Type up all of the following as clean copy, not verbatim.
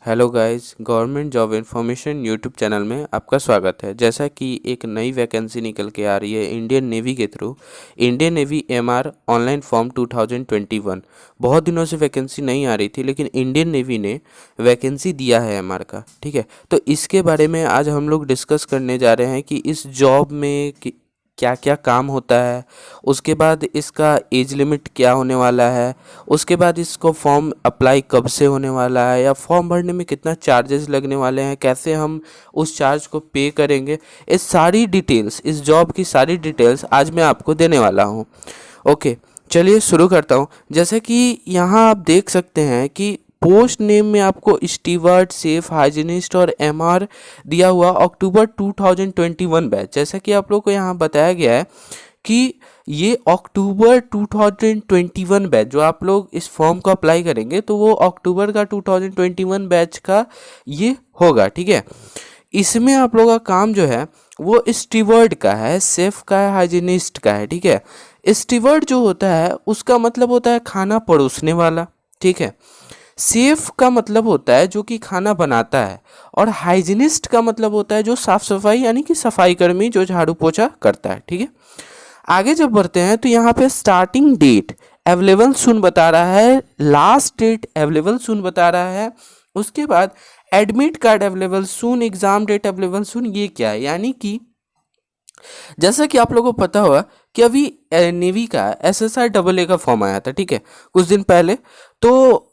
Hello guys, government job information YouTube channel में आपका स्वागत है। जैसा कि एक नई वैकेंसी निकल के आ रही है इंडियन नेवी के through, Indian Navy MR online form 2021। बहुत दिनों से वैकेंसी नहीं आ रही थी, लेकिन इंडियन नेवी ने वैकेंसी दिया है एमआर का। ठीक है, तो इसके बारे में आज हम लोग डिस्कस करने जा रहे हैं कि इस जॉब में क्या क्या काम होता है, उसके बाद इसका एज लिमिट क्या होने वाला है, उसके बाद इसको फॉर्म अप्लाई कब से होने वाला है, या फॉर्म भरने में कितना चार्जेस लगने वाले हैं, कैसे हम उस चार्ज को पे करेंगे। इस सारी डिटेल्स, इस जॉब की सारी डिटेल्स आज मैं आपको देने वाला हूँ। ओके, चलिए शुरू करता हूँ। जैसे कि यहाँ आप देख सकते हैं कि पोस्ट नेम में आपको स्टीवर्ड, सेफ हाइजीनिस्ट और एमआर दिया हुआ अक्टूबर 2021 बैच। जैसा कि आप लोग को यहाँ बताया गया है कि ये अक्टूबर 2021 बैच जो आप लोग इस फॉर्म को अप्लाई करेंगे, तो वो अक्टूबर का 2021 बैच का ये होगा। ठीक है, इसमें आप लोगों का काम जो है वो स्टीवर्ड का है, सेफ का है, हाइजीनिस्ट का है। ठीक है, स्टीवर्ड जो होता है उसका मतलब होता है खाना परोसने वाला। ठीक है, सेफ का मतलब होता है जो कि खाना बनाता है, और हाइजीनिस्ट का मतलब होता है जो साफ सफाई यानी कि सफाई कर्मी जो झाड़ू पोछा करता है। ठीक है, आगे जब बढ़ते हैं तो यहाँ पे स्टार्टिंग डेट अवेलेबल सून बता रहा है, लास्ट डेट अवेलेबल सून बता रहा है, उसके बाद admit card available soon, exam date available soon. ये क्या है, यानी कि जैसा कि आप लोगों को पता होगा कि अभी नेवी का SSR AA का फॉर्म आया था। ठीक है, कुछ दिन पहले। तो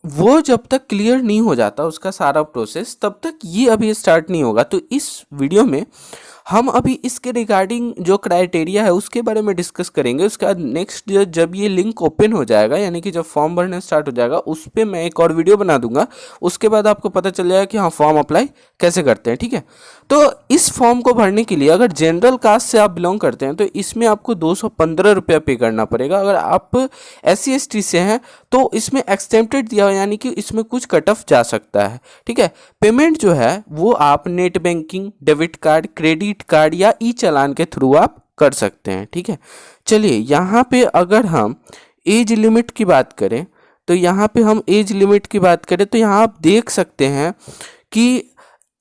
वो जब तक क्लियर नहीं हो जाता उसका सारा प्रोसेस, तब तक ये अभी स्टार्ट नहीं होगा। तो इस वीडियो में हम अभी इसके रिगार्डिंग जो क्राइटेरिया है उसके बारे में डिस्कस करेंगे। उसके बाद नेक्स्ट जब ये लिंक ओपन हो जाएगा, यानी कि जब फॉर्म भरना स्टार्ट हो जाएगा, उस पर मैं एक और वीडियो बना दूंगा। उसके बाद आपको पता चल जाएगा कि हाँ, फॉर्म अप्लाई कैसे करते हैं। ठीक है, तो इस फॉर्म को भरने के लिए अगर जनरल कास्ट से आप बिलोंग करते हैं तो इसमें आपको 215 रुपया पे करना पड़ेगा। अगर आप SC ST से हैं तो इसमें एक्सटेम्प्टेड दिया हुआ, यानी कि इसमें कुछ कट ऑफ जा सकता है। ठीक है, पेमेंट जो है वो आप net banking, debit card, credit card या ई चालान के थ्रू आप कर सकते हैं। ठीक है, चलिए यहाँ पे अगर हम एज लिमिट की बात करें तो यहाँ पे हम एज लिमिट की बात करें तो यहाँ आप देख सकते हैं कि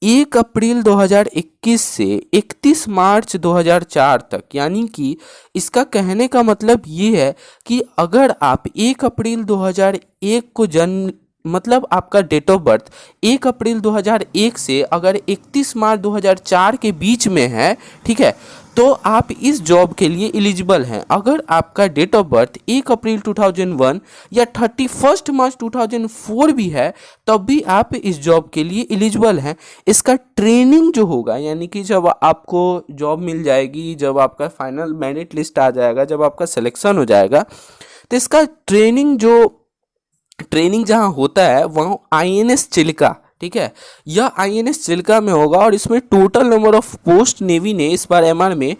1 अप्रैल 2021 से 31 मार्च 2004 तक, यानी कि इसका कहने का मतलब ये है कि अगर आप 1 अप्रैल 2001 को जन्म, मतलब आपका डेट ऑफ बर्थ 1 अप्रैल 2001 से अगर 31 मार्च 2004 के बीच में है, ठीक है, तो आप इस जॉब के लिए एलिजिबल हैं। अगर आपका डेट ऑफ बर्थ 1 अप्रैल 2001 या 31 मार्च 2004 भी है, तब भी आप इस जॉब के लिए एलिजिबल हैं। इसका ट्रेनिंग जो होगा, यानी कि जब आपको जॉब मिल जाएगी, जब आपका फाइनल मेरिट लिस्ट आ जाएगा, जब आपका सिलेक्शन हो जाएगा, तो इसका ट्रेनिंग जहाँ होता है वहाँ INS चिल्का, ठीक है, यह INS चिल्का में होगा। और इसमें total number of post navy ने इस बार MR में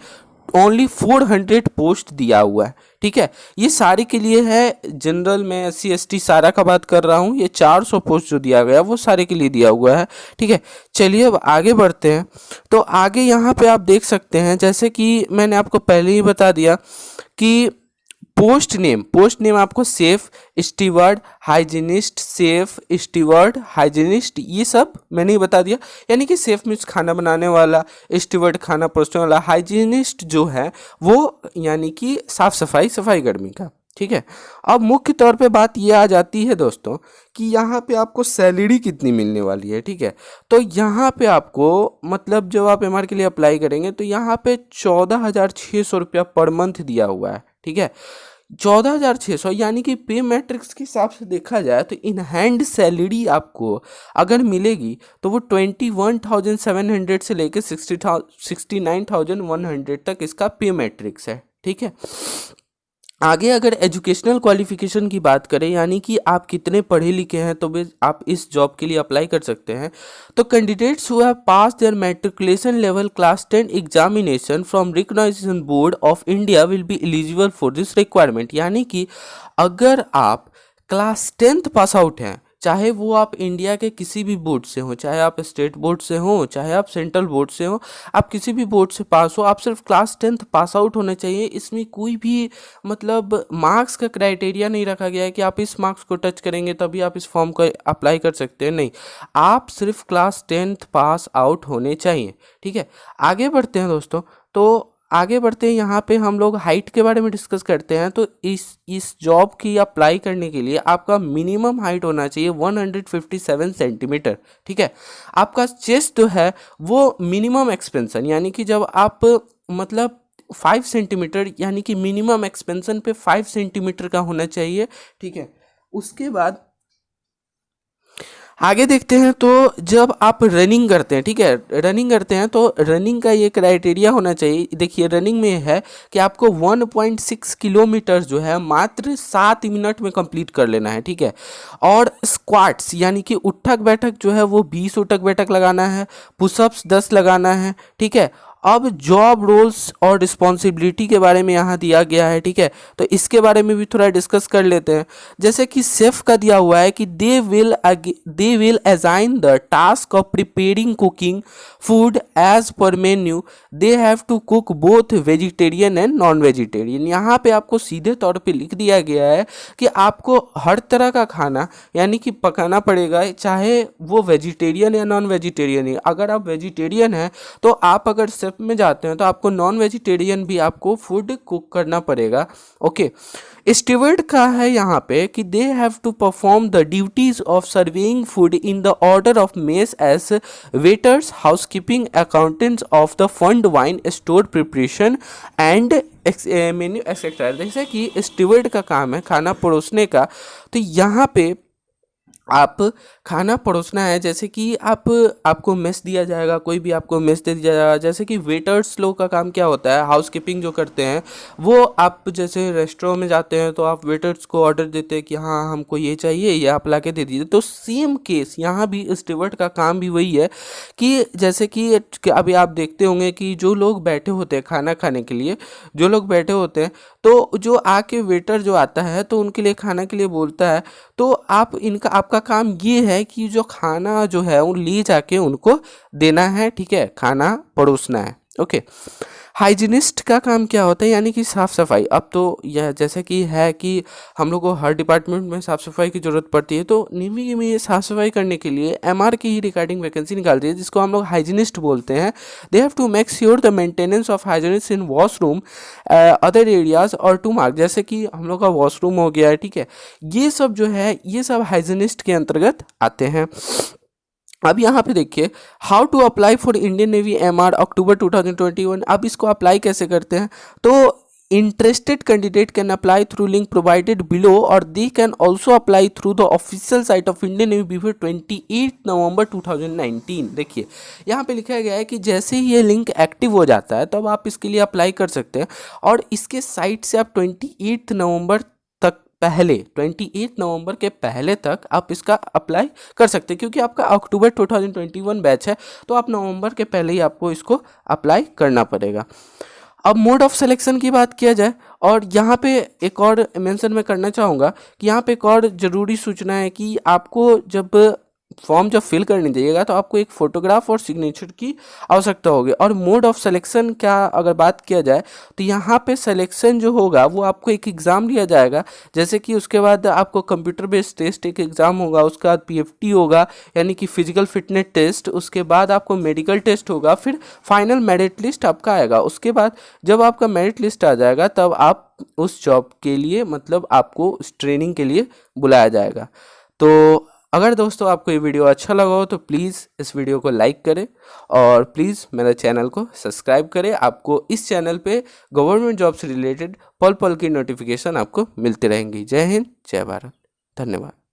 ओनली 400 पोस्ट दिया हुआ है। ठीक है, ये सारे के लिए है। जनरल में SC ST सारा का बात कर रहा हूँ। ये 400 पोस्ट जो दिया गया वो सारे के लिए दिया हुआ है। ठीक है, चलिए अब आगे बढ़ते हैं। तो आगे यहाँ पे आप देख सकते हैं, जैसे कि मैंने आपको पहले ही बता दिया कि पोस्ट नेम आपको safe, steward, hygienist, safe, steward, hygienist, ये सब मैंने ही बता दिया। यानी कि सेफ मीन्स खाना बनाने वाला, स्टीवर्ड खाना परोसने वाला, हाइजीनिस्ट जो है वो यानी कि साफ सफाई कर्मी का। ठीक है, अब मुख्य तौर पे बात ये आ जाती है दोस्तों कि यहाँ पे आपको सैलरी कितनी मिलने वाली है। ठीक है, तो यहाँ पे आपको, मतलब जब आप MR के लिए अप्लाई करेंगे तो यहाँ पे 14,600 रुपया पर मंथ दिया हुआ है। ठीक है, 14,600, यानी कि पे मैट्रिक्स के हिसाब से देखा जाए तो इन हैंड सैलरी आपको अगर मिलेगी तो वो 21,700 से लेकर 69,100 तक इसका पे मैट्रिक्स है। ठीक है, आगे अगर एजुकेशनल क्वालिफिकेशन की बात करें, यानी कि आप कितने पढ़े लिखे हैं तो भी आप इस जॉब के लिए अप्लाई कर सकते हैं। तो candidates who have pass their matriculation level class 10 examination from recognisation board of India will be eligible for this requirement. यानी कि अगर आप क्लास 10th पास आउट हैं, चाहे वो आप इंडिया के किसी भी बोर्ड से हो, चाहे आप स्टेट बोर्ड से हो, चाहे आप सेंट्रल बोर्ड से हो, आप किसी भी बोर्ड से पास हो, आप सिर्फ क्लास 10th पास आउट होने चाहिए। इसमें कोई भी मतलब मार्क्स का क्राइटेरिया नहीं रखा गया है कि आप इस मार्क्स को टच करेंगे तभी आप इस फॉर्म को अप्लाई कर सकते हैं, नहीं, आप सिर्फ क्लास 10th पास आउट होने चाहिए। ठीक है, आगे बढ़ते हैं दोस्तों। तो आगे बढ़ते हैं, यहाँ पे हम लोग हाइट के बारे में डिस्कस करते हैं। तो इस जॉब की अप्लाई करने के लिए आपका मिनिमम हाइट होना चाहिए 157 सेंटीमीटर। ठीक है, आपका चेस्ट जो है वो मिनिमम एक्सपेंशन, यानी कि जब आप मतलब 5 सेंटीमीटर, यानी कि मिनिमम एक्सपेंशन पे 5 सेंटीमीटर का होना चाहिए। ठीक है, उसके बाद आगे देखते हैं। तो जब आप रनिंग करते हैं, ठीक है, रनिंग करते हैं तो रनिंग का ये क्राइटेरिया होना चाहिए। देखिए रनिंग में है कि आपको 1.6 किलोमीटर जो है मात्र 7 मिनट में कंप्लीट कर लेना है। ठीक है, और स्क्वाट्स यानी कि उठक बैठक जो है वो 20 उठक बैठक लगाना है, पुशअप्स 10 लगाना है। ठीक है, अब जॉब रोल्स और रिस्पॉन्सिबिलिटी के बारे में यहाँ दिया गया है। ठीक है, तो इसके बारे में भी थोड़ा डिस्कस कर लेते हैं। जैसे कि सेफ का दिया हुआ है कि they will assign the task of preparing cooking food as per menu, they have to cook both vegetarian and non vegetarian. यहाँ पे आपको सीधे तौर पे लिख दिया गया है कि आपको हर तरह का खाना यानी कि पकाना पड़ेगा, चाहे वो वेजिटेरियन या नॉन वेजिटेरियन है। अगर आप वेजिटेरियन हैं तो आप अगर सेफ में जाते हैं तो आपको नॉन वेजिटेरियन भी आपको फूड कुक करना पड़ेगा। ओके, स्टीवर्ड का है यहाँ पे कि they have to perform the duties of serving food in the order of mess as waiters, housekeeping, accountants of the fund, wine store preparation and menu etcetera. जैसे कि steward का काम है खाना परोसने का, तो यहाँ पे आप खाना परोसना है। जैसे कि आपको मेस दिया जाएगा, कोई भी आपको मेस दे दिया जाएगा। जैसे कि वेटर्स लोग का काम क्या होता है, हाउस कीपिंग जो करते हैं वो, आप जैसे रेस्टोरेंट में जाते हैं तो आप वेटर्स को ऑर्डर देते हैं कि हाँ हमको ये चाहिए, ये आप ला के दे दीजिए। तो सेम केस यहाँ भी स्टीवर्ड का काम भी वही है कि जैसे कि अभी आप देखते होंगे कि जो लोग बैठे होते हैं खाना खाने के लिए, जो लोग बैठे होते हैं तो जो आके वेटर जो आता है तो उनके लिए खाना के लिए बोलता है, तो आपका काम ये है कि जो खाना जो है वो ले जाके उनको देना है। ठीक है, खाना परोसना है। ओके, हाइजीनिस्ट का काम क्या होता है, यानी कि साफ़ सफाई। अब तो यह जैसे कि है कि हम लोग को हर डिपार्टमेंट में साफ़ सफाई की ज़रूरत पड़ती है, तो नेवी में साफ़ सफाई करने के लिए एमआर की ही रिगार्डिंग वैकेंसी निकाल दी है, जिसको हम लोग हाइजीनिस्ट बोलते हैं। They have to make sure the maintenance of hygienist in washroom other areas और टू मार्क, जैसे कि हम लोग का वॉशरूम हो गया है। ठीक है, ये सब जो है ये सब हाइजीनिस्ट के अंतर्गत आते हैं। अब यहाँ पे देखिए, how to apply for Indian Navy MR October 2021। अब इसको अप्लाई कैसे करते हैं, तो interested candidate can apply through link provided below और they can also apply through the official site of Indian Navy before 28 November 2019। देखिए यहाँ पे लिखा गया है कि जैसे ही ये लिंक एक्टिव हो जाता है तब आप इसके लिए अप्लाई कर सकते हैं, और इसके साइट से आप 28 नवंबर तक 28 नवंबर के पहले तक आप इसका अप्लाई कर सकते हैं, क्योंकि आपका अक्टूबर 2021 बैच है तो आप नवंबर के पहले ही आपको इसको अप्लाई करना पड़ेगा। अब मोड ऑफ सिलेक्शन की बात किया जाए, और यहाँ पे एक और मेंशन मैं करना चाहूँगा कि यहाँ पे एक और ज़रूरी सूचना है कि आपको जब फॉर्म जब फिल करने जाइएगा तो आपको एक फ़ोटोग्राफ और सिग्नेचर की आवश्यकता होगी। और मोड ऑफ सिलेक्शन का अगर बात किया जाए तो यहाँ पे सिलेक्शन जो होगा वो आपको एक एग्ज़ाम लिया जाएगा, जैसे कि उसके बाद आपको कंप्यूटर बेस्ड टेस्ट एक एग्ज़ाम होगा, उसके बाद पीएफटी होगा यानी कि फिजिकल फिटनेस टेस्ट, उसके बाद आपको मेडिकल टेस्ट होगा, फिर फाइनल मेरिट लिस्ट आपका आएगा। उसके बाद जब आपका मेरिट लिस्ट आ जाएगा तब आप उस जॉब के लिए मतलब आपको उस ट्रेनिंग के लिए बुलाया जाएगा। तो अगर दोस्तों आपको ये वीडियो अच्छा लगा हो तो प्लीज़ इस वीडियो को लाइक करें और प्लीज़ मेरे चैनल को सब्सक्राइब करें। आपको इस चैनल पे गवर्नमेंट जॉब से रिलेटेड पल पल की नोटिफिकेशन आपको मिलती रहेंगी। जय हिंद, जय भारत, धन्यवाद।